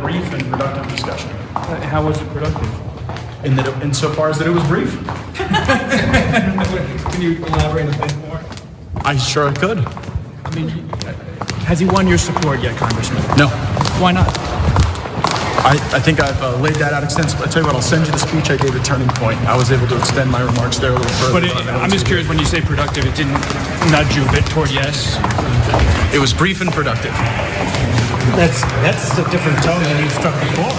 brief and productive discussion. How was it productive? Insofar as that it was brief. Can you elaborate a bit more? I sure could. I mean, has he won your support yet, Congressman? No. Why not? I think I've laid that out extensively. I'll tell you what, I'll send you the speech I gave at Turning Point. I was able to extend my remarks there a little further. But I'm just curious, when you say productive, it didn't nudge you a bit toward yes? It was brief and productive. That's a different tone than you've struck before.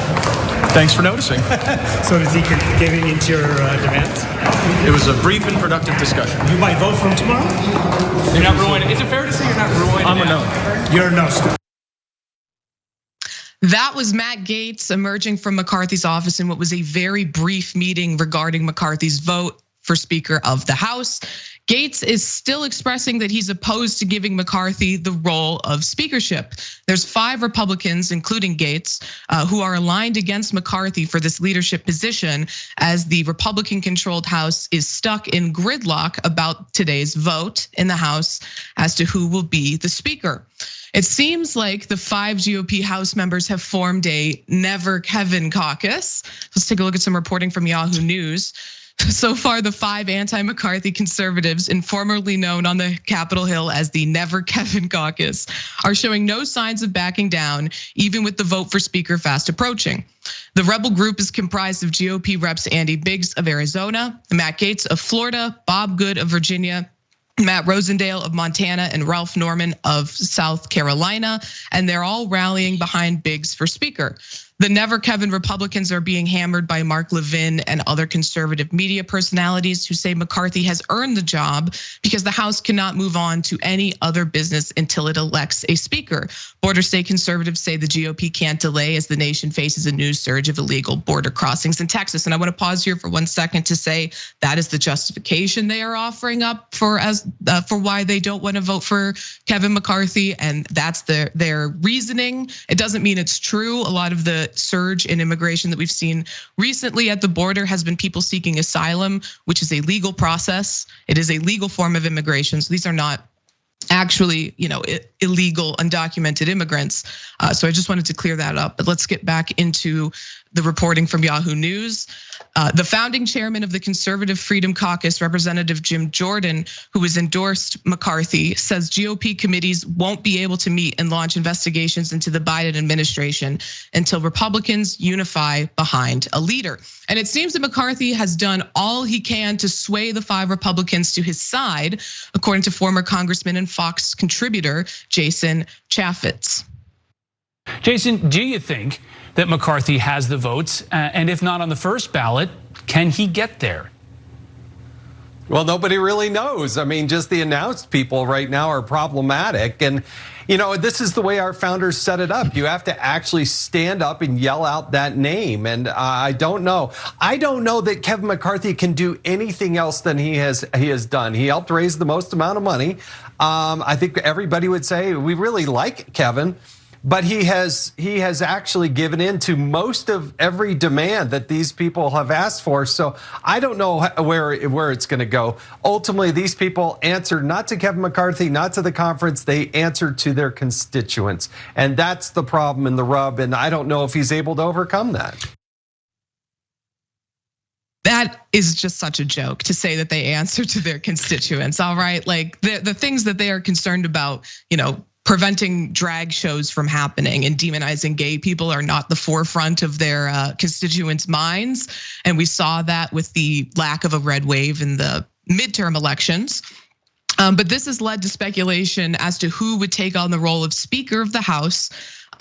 Thanks for noticing. So is he giving into your demands? It was a brief and productive discussion. You might vote for him tomorrow? You're not ruining. Is it fair to say you're not ruining? I'm a no. You're a no. That was Matt Gaetz emerging from McCarthy's office in what was a very brief meeting regarding McCarthy's vote for Speaker of the House. Gaetz is still expressing that he's opposed to giving McCarthy the role of speakership. There's 5 Republicans, including Gaetz, who are aligned against McCarthy for this leadership position as the Republican-controlled House is stuck in gridlock about today's vote in the House as to who will be the Speaker. It seems like the 5 GOP House members have formed a Never Kevin caucus. Let's take a look at some reporting from Yahoo News. So far, the 5 anti-McCarthy conservatives, informally known on the Capitol Hill as the Never Kevin caucus, are showing no signs of backing down, even with the vote for Speaker fast approaching. The rebel group is comprised of GOP reps Andy Biggs of Arizona, Matt Gaetz of Florida, Bob Good of Virginia, Matt Rosendale of Montana, and Ralph Norman of South Carolina, and they're all rallying behind Biggs for Speaker. The Never Kevin Republicans are being hammered by Mark Levin and other conservative media personalities who say McCarthy has earned the job because the House cannot move on to any other business until it elects a speaker. Border state conservatives say the GOP can't delay as the nation faces a new surge of illegal border crossings in Texas. And I want to pause here for 1 second to say that is the justification they are offering up for why they don't want to vote for Kevin McCarthy, and that's their reasoning. It doesn't mean it's true. A lot of the surge in immigration that we've seen recently at the border has been people seeking asylum, which is a legal process. It is a legal form of immigration. So these are not actually, illegal, undocumented immigrants. So I just wanted to clear that up. But let's get back into the reporting from Yahoo News. The founding chairman of the Conservative Freedom Caucus, Representative Jim Jordan, who has endorsed McCarthy, says GOP committees won't be able to meet and launch investigations into the Biden administration until Republicans unify behind a leader. And it seems that McCarthy has done all he can to sway the 5 Republicans to his side, according to former Congressman and Fox contributor Jason Chaffetz. Jason, do you think that McCarthy has the votes? And if not on the first ballot, can he get there? Well, nobody really knows. I mean, just the announced people right now are problematic. And, this is the way our founders set it up. You have to actually stand up and yell out that name. And I don't know. I don't know that Kevin McCarthy can do anything else than he has done. He helped raise the most amount of money. I think everybody would say we really like Kevin. But he has actually given in to most of every demand that these people have asked for. So I don't know where it's going to go. Ultimately, these people answered not to Kevin McCarthy, not to the conference. They answered to their constituents. And that's the problem and the rub. And I don't know if he's able to overcome that. That is just such a joke to say that they answer to their constituents. All right, like the things that they are concerned about, preventing drag shows from happening and demonizing gay people are not the forefront of their constituents' minds. And we saw that with the lack of a red wave in the midterm elections. But this has led to speculation as to who would take on the role of Speaker of the House.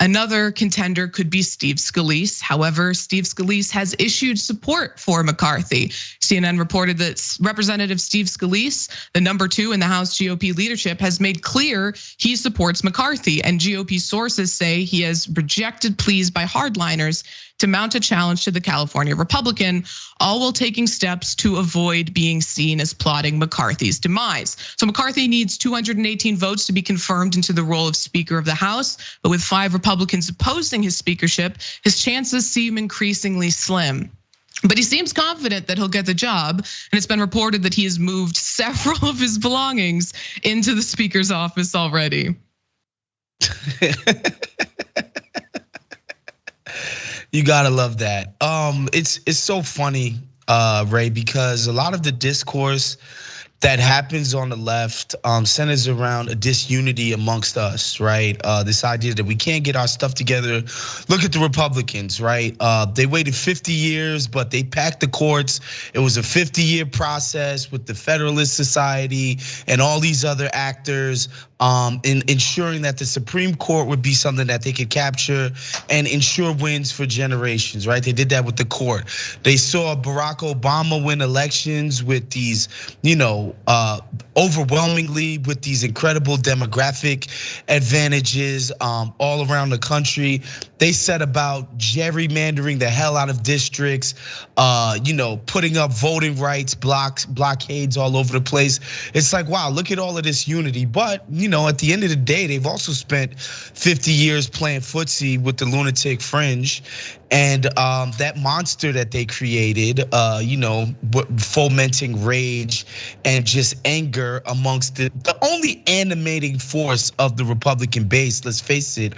Another contender could be Steve Scalise. However, Steve Scalise has issued support for McCarthy. CNN reported that Representative Steve Scalise, the number 2 in the House GOP leadership, has made clear he supports McCarthy. And GOP sources say he has rejected pleas by hardliners to mount a challenge to the California Republican, all while taking steps to avoid being seen as plotting McCarthy's demise. So McCarthy needs 218 votes to be confirmed into the role of Speaker of the House, but with 5 Republicans opposing his speakership, his chances seem increasingly slim. But he seems confident that he'll get the job, and it's been reported that he has moved several of his belongings into the Speaker's office already. You gotta love that. It's so funny, Ray, because a lot of the discourse that happens on the left centers around a disunity amongst us, right? This idea that we can't get our stuff together. Look at the Republicans, right? They waited 50 years, but they packed the courts. It was a 50-year process with the Federalist Society and all these other actors in ensuring that the Supreme Court would be something that they could capture and ensure wins for generations, right? They did that with the court. They saw Barack Obama win elections with these, overwhelmingly with these incredible demographic advantages all around the country. They set about gerrymandering the hell out of districts, putting up voting rights blockades all over the place. It's like, wow, look at all of this unity. But, at the end of the day, they've also spent 50 years playing footsie with the lunatic fringe. And that monster that they created, fomenting rage and just anger amongst the only animating force of the Republican base, let's face it,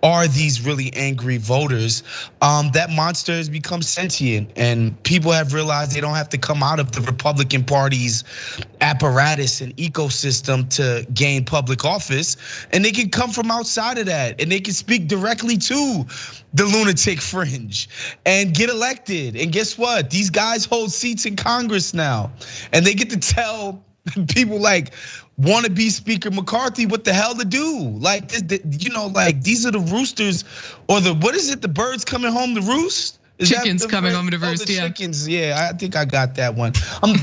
are these really angry voters. That monster has become sentient, and people have realized they don't have to come out of the Republican Party's apparatus and ecosystem to gain public office, and they can come from outside of that, and they can speak directly to the lunatic fringe and get elected. And guess what? These guys hold seats in Congress now, and they get to tell people like wannabe Speaker McCarthy what the hell to do. Like, these are the roosters, or what is it? The birds coming home to roost? Chickens coming home to roost, yeah. Chickens, yeah, I think I got that one.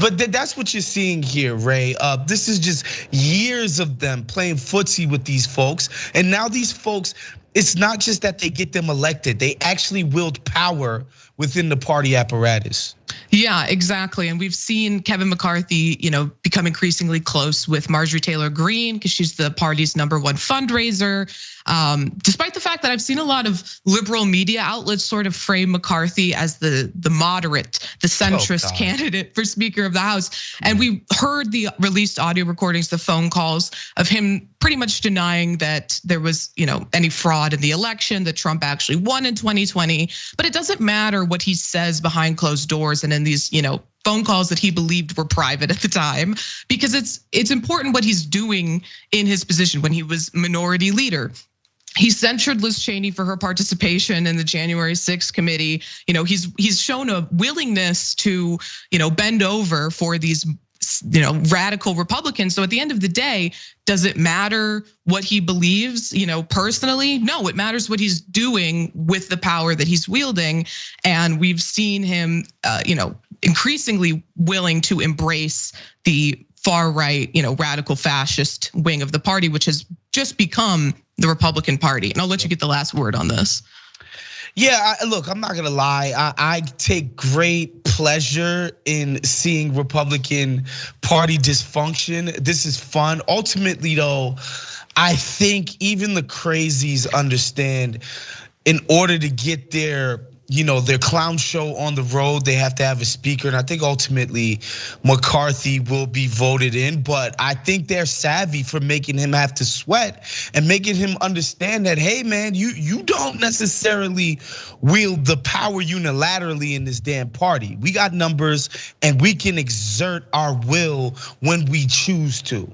But that's what you're seeing here, Ray. This is just years of them playing footsie with these folks, and now these folks, it's not just that they get them elected, they actually wield power within the party apparatus. Yeah, exactly. And we've seen Kevin McCarthy, become increasingly close with Marjorie Taylor Greene because she's the party's #1 fundraiser. Despite the fact that I've seen a lot of liberal media outlets sort of frame McCarthy as the moderate, the centrist candidate for Speaker of the House. And we heard the released audio recordings, the phone calls of him pretty much denying that there was, any fraud in the election, that Trump actually won in 2020. But it doesn't matter what he says behind closed doors and in these, phone calls that he believed were private at the time, because it's important what he's doing in his position. When he was minority leader, he censured Liz Cheney for her participation in the January 6th committee. He's shown a willingness to, bend over for these, radical Republicans. So at the end of the day, does it matter what he believes, personally? No, it matters what he's doing with the power that he's wielding. And we've seen him, increasingly willing to embrace the far right, radical fascist wing of the party, which has just become the Republican Party. And I'll let you get the last word on this. Yeah, look, I'm not gonna lie. I take great pleasure in seeing Republican Party dysfunction. This is fun. Ultimately, though, I think even the crazies understand in order to get their clown show on the road, they have to have a speaker. And I think ultimately McCarthy will be voted in, but I think they're savvy for making him have to sweat and making him understand that, hey man, you don't necessarily wield the power unilaterally in this damn party. We got numbers and we can exert our will when we choose to.